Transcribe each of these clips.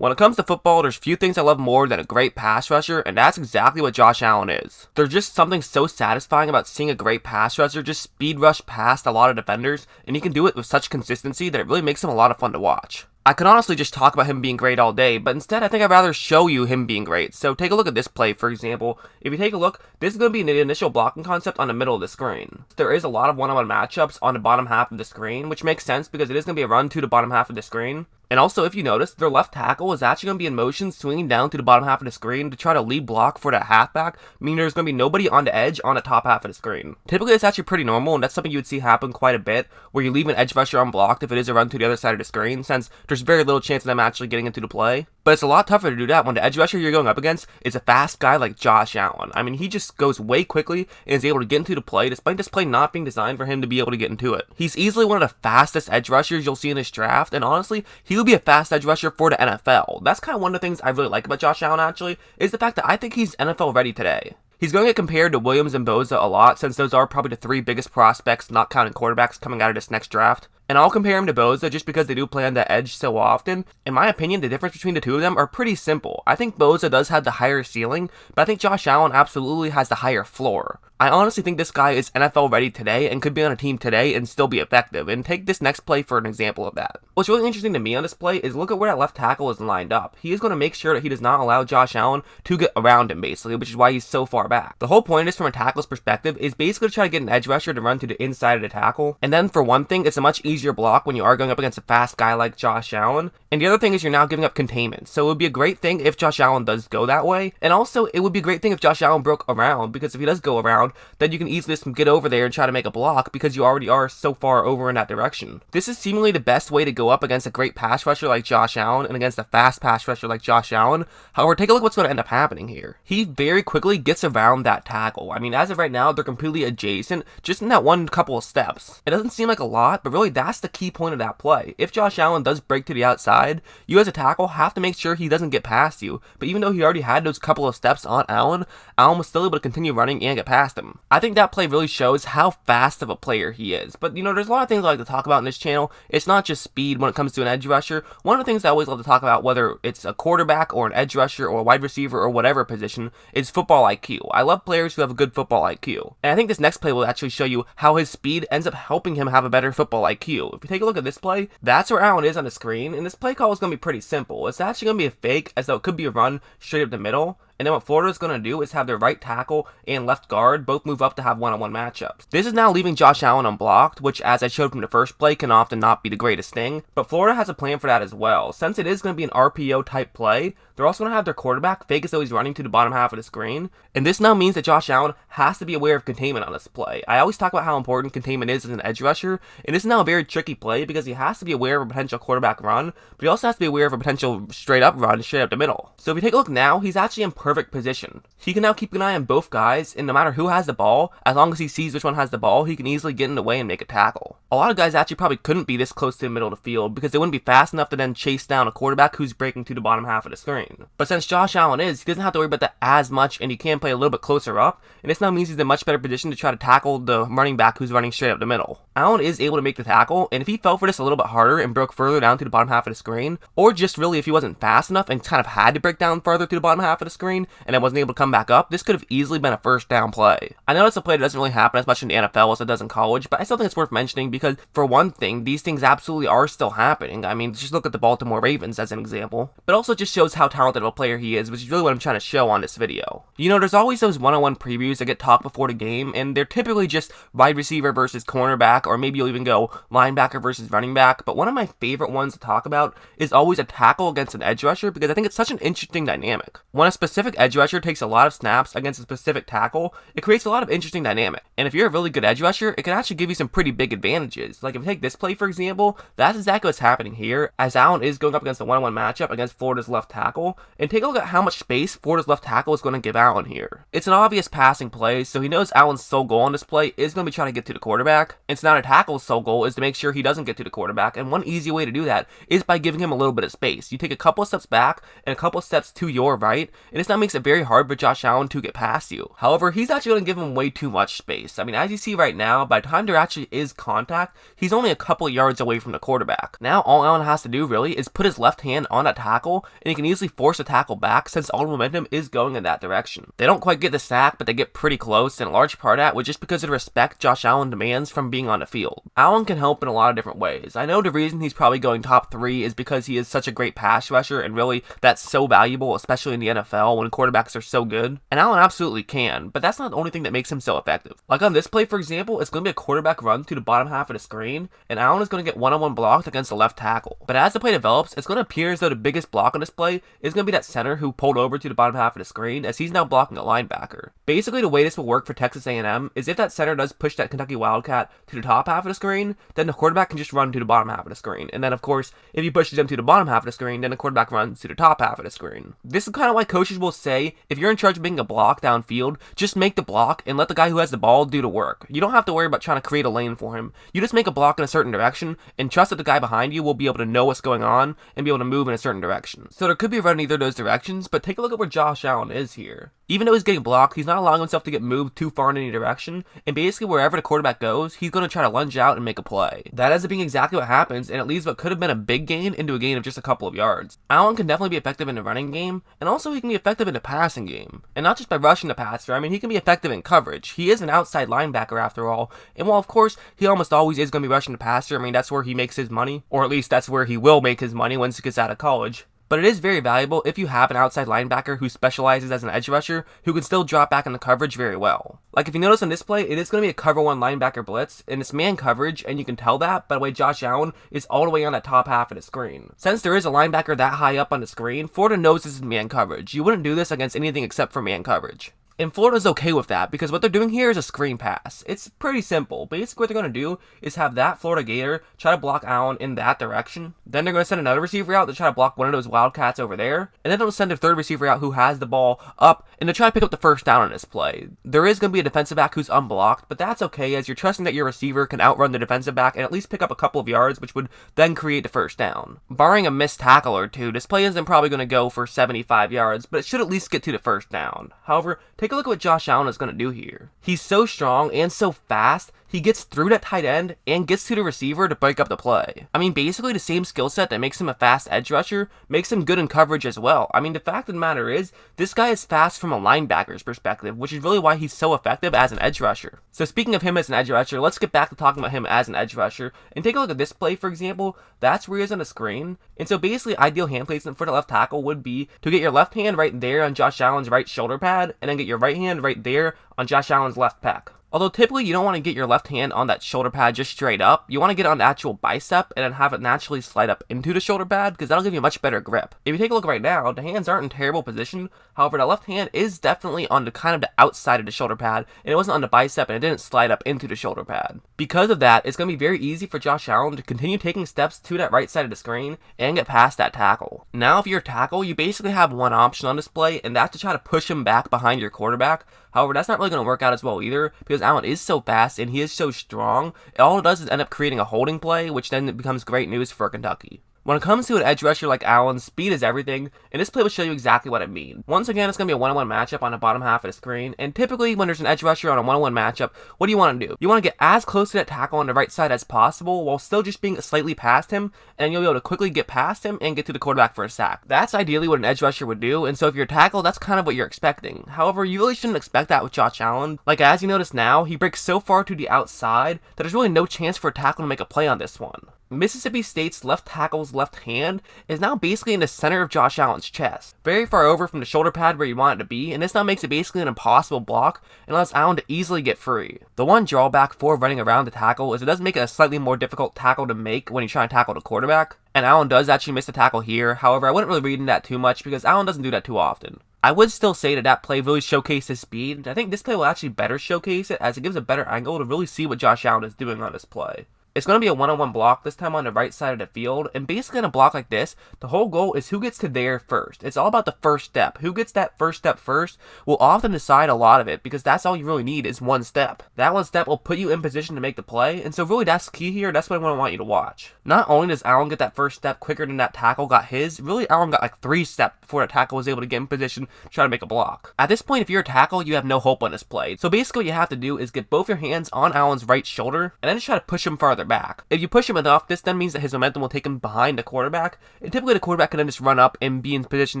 When it comes to football, there's few things I love more than a great pass rusher, and that's exactly what Josh Allen is. There's just something so satisfying about seeing a great pass rusher just speed rush past a lot of defenders, and he can do it with such consistency that it really makes him a lot of fun to watch. I could honestly just talk about him being great all day, but instead I think I'd rather show you him being great. So take a look at this play, for example. If you take a look, this is going to be an initial blocking concept on the middle of the screen. There is a lot of one-on-one matchups on the bottom half of the screen, which makes sense because it is going to be a run to the bottom half of the screen. And also, if you notice, their left tackle is actually going to be in motion, swinging down to the bottom half of the screen to try to lead block for the halfback, meaning there's going to be nobody on the edge on the top half of the screen. Typically, it's actually pretty normal, and that's something you would see happen quite a bit, where you leave an edge rusher unblocked if it is a run to the other side of the screen, since there's very little chance of them actually getting into the play. But it's a lot tougher to do that when the edge rusher you're going up against is a fast guy like Josh Allen. I mean, he just goes way quickly and is able to get into the play, despite this play not being designed for him to be able to get into it. He's easily one of the fastest edge rushers you'll see in this draft, and honestly, he will be a fast edge rusher for the NFL. That's kind of one of the things I really like about Josh Allen, actually, is the fact that I think he's NFL ready today. He's going to get compared to Williams and Bosa a lot, since those are probably the three biggest prospects, not counting quarterbacks, coming out of this next draft. And I'll compare him to Bosa just because they do play on the edge so often. In my opinion, the difference between the two of them are pretty simple. I think Bosa does have the higher ceiling, but I think Josh Allen absolutely has the higher floor. I honestly think this guy is NFL ready today and could be on a team today and still be effective, and take this next play for an example of that. What's really interesting to me on this play is look at where that left tackle is lined up. He is going to make sure that he does not allow Josh Allen to get around him, basically, which is why he's so far back. The whole point of this from a tackle's perspective is basically to try to get an edge rusher to run to the inside of the tackle, and then for one thing, it's a much easier block when you are going up against a fast guy like Josh Allen, and the other thing is you're now giving up containment, so it would be a great thing if Josh Allen does go that way, and also it would be a great thing if Josh Allen broke around, because if he does go around, then you can easily just get over there and try to make a block because you already are so far over in that direction. This is seemingly the best way to go up against a great pass rusher like Josh Allen and against a fast pass rusher like Josh Allen. However, take a look at what's going to end up happening here. He very quickly gets around that tackle. I mean, as of right now, they're completely adjacent, just in that one couple of steps. It doesn't seem like a lot, but really that's the key point of that play. If Josh Allen does break to the outside, you as a tackle have to make sure he doesn't get past you. But even though he already had those couple of steps on Allen, Allen was still able to continue running and get past him. I think that play really shows how fast of a player he is. But you know, there's a lot of things I like to talk about in this channel. It's not just speed when it comes to an edge rusher. One of the things I always love to talk about, whether it's a quarterback or an edge rusher or a wide receiver or whatever position, is football IQ. I love players who have a good football IQ. And I think this next play will actually show you how his speed ends up helping him have a better football IQ. If you take a look at this play, that's where Allen is on the screen, and this play call is going to be pretty simple. It's actually going to be a fake, as though it could be a run straight up the middle. And then what Florida's going to do is have their right tackle and left guard both move up to have one-on-one matchups. This is now leaving Josh Allen unblocked, which, as I showed from the first play, can often not be the greatest thing. But Florida has a plan for that as well. Since it is going to be an RPO type play, they're also going to have their quarterback fake as though he's running to the bottom half of the screen. And this now means that Josh Allen has to be aware of containment on this play. I always talk about how important containment is as an edge rusher, and this is now a very tricky play because he has to be aware of a potential quarterback run, but he also has to be aware of a potential straight up run straight up the middle. So if you take a look now, he's actually in perfect position. He can now keep an eye on both guys, and no matter who has the ball, as long as he sees which one has the ball, he can easily get in the way and make a tackle. A lot of guys actually probably couldn't be this close to the middle of the field because they wouldn't be fast enough to then chase down a quarterback who's breaking to the bottom half of the screen. But since Josh Allen is, he doesn't have to worry about that as much, and he can play a little bit closer up, and this now means he's in a much better position to try to tackle the running back who's running straight up the middle. Allen is able to make the tackle, and if he fell for this a little bit harder and broke further down to the bottom half of the screen, or just really if he wasn't fast enough and kind of had to break down further to the bottom half of the screen and then wasn't able to come back up, this could have easily been a first down play. I know it's a play that doesn't really happen as much in the NFL as it does in college, but I still think it's worth mentioning because, for one thing, these things absolutely are still happening. I mean, just look at the Baltimore Ravens as an example. But also just shows how talented of a player he is, which is really what I'm trying to show on this video. You know, there's always those one-on-one previews that get talked before the game, and they're typically just wide receiver versus cornerback, or maybe you'll even go linebacker versus running back. But one of my favorite ones to talk about is always a tackle against an edge rusher, because I think it's such an interesting dynamic. When a specific edge rusher takes a lot of snaps against a specific tackle, it creates a lot of interesting dynamic. And if you're a really good edge rusher, it can actually give you some pretty big advantages. Like if you take this play for example, that's exactly what's happening here, as Allen is going up against a one-on-one matchup against Florida's left tackle, and take a look at how much space Florida's left tackle is going to give Allen here. It's an obvious passing play, so he knows Allen's sole goal on this play is going to be trying to get to the quarterback, and so now the tackle's sole goal is to make sure he doesn't get to the quarterback, and one easy way to do that is by giving him a little bit of space. You take a couple of steps back and a couple of steps to your right, and this now makes it very hard for Josh Allen to get past you. However, he's actually going to give him way too much space. I mean, as you see right now, by the time there actually is contact, he's only a couple yards away from the quarterback. Now, all Allen has to do really is put his left hand on that tackle, and he can easily force the tackle back since all the momentum is going in that direction. They don't quite get the sack, but they get pretty close, and a large part of that was just because of the respect Josh Allen demands from being on the field. Allen can help in a lot of different ways. I know the reason he's probably going top 3 is because he is such a great pass rusher, and really, that's so valuable, especially in the NFL when quarterbacks are so good. And Allen absolutely can, but that's not the only thing that makes him so effective. Like on this play, for example, it's going to be a quarterback run to the bottom half of the screen, and Allen is going to get one-on-one blocked against the left tackle. But as the play develops, it's going to appear as though the biggest block on this play is going to be that center who pulled over to the bottom half of the screen, as he's now blocking a linebacker. Basically, the way this will work for Texas A&M is if that center does push that Kentucky Wildcat to the top half of the screen, then the quarterback can just run to the bottom half of the screen. And then, of course, if he pushes them to the bottom half of the screen, then the quarterback runs to the top half of the screen. This is kind of why coaches will say, if you're in charge of making a block downfield, just make the block and let the guy who has the ball do the work. You don't have to worry about trying to create a lane for him. You just make a block in a certain direction and trust that the guy behind you will be able to know what's going on and be able to move in a certain direction. So there could be a run in either of those directions, but take a look at where Josh Allen is here. Even though he's getting blocked, he's not allowing himself to get moved too far in any direction, and basically wherever the quarterback goes, he's going to try to lunge out and make a play. That ends up being exactly what happens, and it leaves what could have been a big gain into a gain of just a couple of yards. Allen can definitely be effective in the running game, and also he can be effective in the passing game. And not just by rushing the passer, I mean he can be effective in coverage. He is an outside linebacker after all, and while of course he almost always is going to be rushing the passer, I mean that's where he makes his money, or at least that's where he will make his money once he gets out of college. But it is very valuable if you have an outside linebacker who specializes as an edge rusher who can still drop back into coverage very well. Like if you notice on this play, it is going to be a cover 1 linebacker blitz, and it's man coverage, and you can tell that by the way Josh Allen is all the way on that top half of the screen. Since there is a linebacker that high up on the screen, Florida knows this is man coverage. You wouldn't do this against anything except for man coverage. And Florida's okay with that because what they're doing here is a screen pass. It's pretty simple. Basically what they're going to do is have that Florida Gator try to block Allen in that direction. Then they're going to send another receiver out to try to block one of those Wildcats over there. And then they'll send a third receiver out who has the ball up and to try to pick up the first down on this play. There is going to be a defensive back who's unblocked, but that's okay as you're trusting that your receiver can outrun the defensive back and at least pick up a couple of yards, which would then create the first down. Barring a missed tackle or two, this play isn't probably going to go for 75 yards, but it should at least get to the first down. However, take a look at what Josh Allen is going to do here. He's so strong and so fast, he gets through that tight end and gets to the receiver to break up the play. I mean, basically the same skill set that makes him a fast edge rusher makes him good in coverage as well. I mean, the fact of the matter is, this guy is fast from a linebacker's perspective, which is really why he's so effective as an edge rusher. So speaking of him as an edge rusher, let's get back to talking about him as an edge rusher, and take a look at this play, for example. That's where he is on the screen, and so basically ideal hand placement for the left tackle would be to get your left hand right there on Josh Allen's right shoulder pad, and then get your right hand right there on Josh Allen's left pec. Although typically you don't want to get your left hand on that shoulder pad just straight up, you want to get it on the actual bicep and then have it naturally slide up into the shoulder pad because that'll give you a much better grip. If you take a look right now, the hands aren't in terrible position, however the left hand is definitely on the kind of the outside of the shoulder pad and it wasn't on the bicep and it didn't slide up into the shoulder pad. Because of that, it's going to be very easy for Josh Allen to continue taking steps to that right side of the screen and get past that tackle. Now if you're a tackle, you basically have one option on display and that's to try to push him back behind your quarterback. However, that's not really going to work out as well either because Allen is so fast and he is so strong. All it does is end up creating a holding play, which then becomes great news for Kentucky. When it comes to an edge rusher like Allen, speed is everything, and this play will show you exactly what I mean. Once again, it's going to be a one-on-one matchup on the bottom half of the screen, and typically when there's an edge rusher on a one-on-one matchup, what do you want to do? You want to get as close to that tackle on the right side as possible while still just being slightly past him, and you'll be able to quickly get past him and get to the quarterback for a sack. That's ideally what an edge rusher would do, and so if you're a tackle, that's kind of what you're expecting. However, you really shouldn't expect that with Josh Allen. Like as you notice now, he breaks so far to the outside that there's really no chance for a tackle to make a play on this one. Mississippi State's left tackle's left hand is now basically in the center of Josh Allen's chest, very far over from the shoulder pad where you want it to be, and this now makes it basically an impossible block and allows Allen to easily get free. The one drawback for running around the tackle is it does make it a slightly more difficult tackle to make when you try to tackle the quarterback, and Allen does actually miss the tackle here. However, I wouldn't really read into that too much because Allen doesn't do that too often. I would still say that play really showcased his speed. I think this play will actually better showcase it as it gives a better angle to really see what Josh Allen is doing on this play. It's going to be a one-on-one block, this time on the right side of the field, and basically in a block like this, the whole goal is who gets to there first. It's all about the first step. Who gets that first step first will often decide a lot of it, because that's all you really need is one step. That one step will put you in position to make the play, and so really that's key here. That's what I want you to watch. Not only does Allen get that first step quicker than that tackle got his, really Allen got like 3 steps before the tackle was able to get in position to try to make a block. At this point, if you're a tackle, you have no hope on this play. So basically what you have to do is get both your hands on Allen's right shoulder, and then just try to push him farther back. If you push him enough, this then means that his momentum will take him behind the quarterback, and typically the quarterback can then just run up and be in position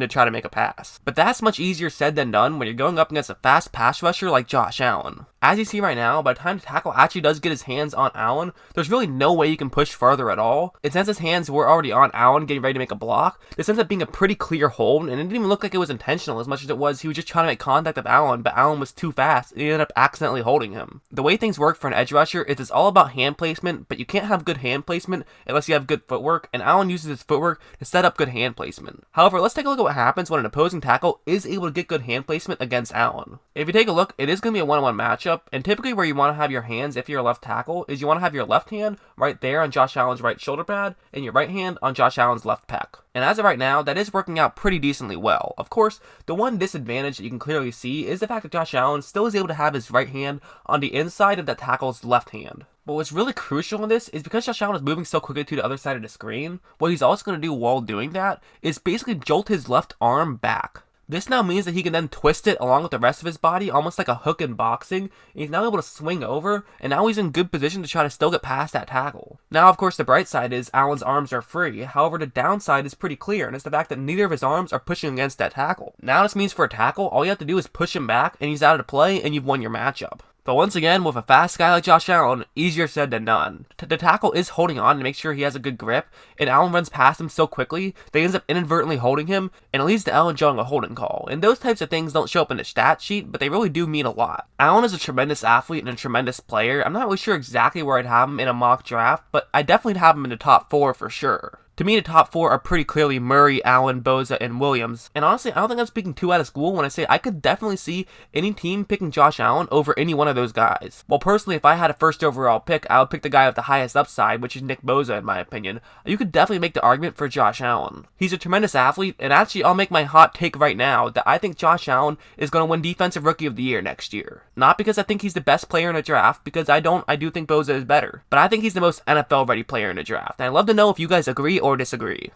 to try to make a pass. But that's much easier said than done when you're going up against a fast pass rusher like Josh Allen. As you see right now, by the time the tackle actually does get his hands on Allen, there's really no way you can push farther at all. And since his hands were already on Allen getting ready to make a block, this ends up being a pretty clear hold, and it didn't even look like it was intentional as much as it was he was just trying to make contact with Allen, but Allen was too fast, and he ended up accidentally holding him. The way things work for an edge rusher is it's all about hand placement, but you can't have good hand placement unless you have good footwork, and Allen uses his footwork to set up good hand placement. However, let's take a look at what happens when an opposing tackle is able to get good hand placement against Allen. If you take a look, it is going to be a one-on-one matchup, and typically where you want to have your hands if you're a left tackle is you want to have your left hand right there on Josh Allen's right shoulder pad, and your right hand on Josh Allen's left pec. And as of right now, that is working out pretty decently well. Of course, the one disadvantage that you can clearly see is the fact that Josh Allen still is able to have his right hand on the inside of that tackle's left hand. But what's really crucial in this is because Josh Allen is moving so quickly to the other side of the screen, what he's also going to do while doing that is basically jolt his left arm back. This now means that he can then twist it along with the rest of his body, almost like a hook in boxing, and he's now able to swing over, and now he's in good position to try to still get past that tackle. Now, of course, the bright side is Allen's arms are free. However, the downside is pretty clear, and it's the fact that neither of his arms are pushing against that tackle. Now this means for a tackle, all you have to do is push him back, and he's out of the play, and you've won your matchup. But once again, with a fast guy like Josh Allen, easier said than done. The tackle is holding on to make sure he has a good grip, and Allen runs past him so quickly, they ends up inadvertently holding him, and it leads to Allen drawing a holding call. And those types of things don't show up in the stat sheet, but they really do mean a lot. Allen is a tremendous athlete and a tremendous player. I'm not really sure exactly where I'd have him in a mock draft, but I definitely have him in the top 4 for sure. To me, the top 4 are pretty clearly Murray, Allen, Bosa, and Williams. And honestly, I don't think I'm speaking too out of school when I say I could definitely see any team picking Josh Allen over any one of those guys. Well, personally, if I had a first overall pick, I would pick the guy with the highest upside, which is Nick Bosa, in my opinion. You could definitely make the argument for Josh Allen. He's a tremendous athlete, and actually, I'll make my hot take right now that I think Josh Allen is going to win Defensive Rookie of the Year next year. Not because I think he's the best player in the draft, because I do think Bosa is better. But I think he's the most NFL-ready player in the draft. And I'd love to know if you guys agree or disagree.